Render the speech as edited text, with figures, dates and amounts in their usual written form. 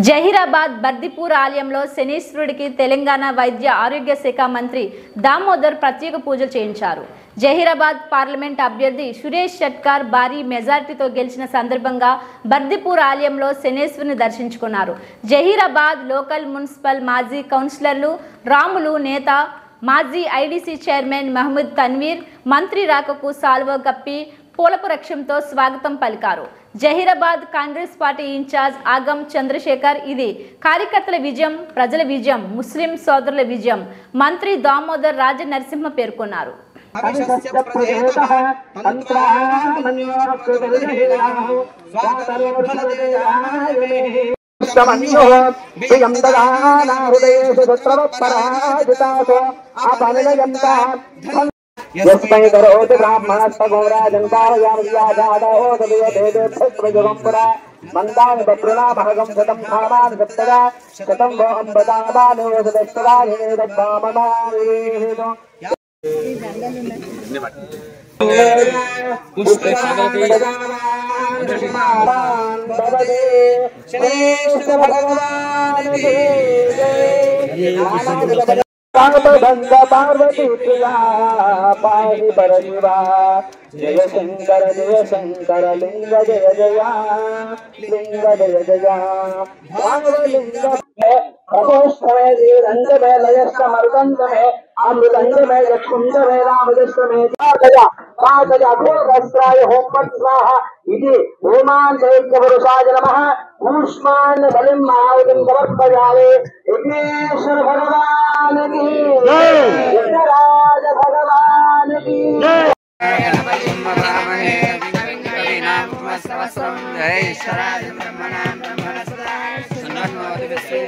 జహీరాబాద్ బర్దిపూర్ ఆలయంలో శనీశ్వరుడికి తెలంగాణ వైద్య ఆరోగ్య శాఖ మంత్రి దామోదర్ ప్రత్యేక పూజలు చేయించారు. జహీరాబాద్ పార్లమెంట్ అభ్యర్థి సురేష్ షట్కార్ భారీ మెజార్టీతో గెలిచిన సందర్భంగా బర్దిపూర్ ఆలయంలో శనీశ్వరుని దర్శించుకున్నారు. జహీరాబాద్ లోకల్ మున్సిపల్ మాజీ కౌన్సిలర్లు రాములు నేత, మాజీ ఐడీసీ చైర్మన్ మహమ్మద్ తన్వీర్ మంత్రి రాకకు సాల్వ కప్పి పూలపురక్షంతో స్వాగతం పలికారు. జహీరాబాద్ కాంగ్రెస్ పార్టీ ఇన్ఛార్జ్ ఆగం చంద్రశేఖర్ ఇది కార్యకర్తల విజయం, ప్రజల విజయం, ముస్లిం సోదరుల విజయం మంత్రి దామోదర్ రాజ నరసింహ పేర్కొన్నారు. यस्मै करोति ब्राह्मणस्तगो राजन्तारयामयाजादहोदयदेदेभ्यस्त्रजगम्पुरा मन्दानि बप्रुणामहगं शतं भावान् सप्तदा शतं वो अम्बदादानेदद्भाममावेदो पार्वती प्रिया पाहि परशिवा जय शंकर लिंग जय जया लिंग जय जया लिंग अपोष्ठमे देवदंड में लयस्थ मरुदंड में अमृदंड में यक्षुंड में रामदष्ट में काकजा घोरस्त्राय होमपट स्वाहा इति ओमान दैत्यपुरुषाय नमः ऊष्मान् बलिं महावलिं समर्पयामि विघ्नेश्वर भगवान की राज भगवान की जय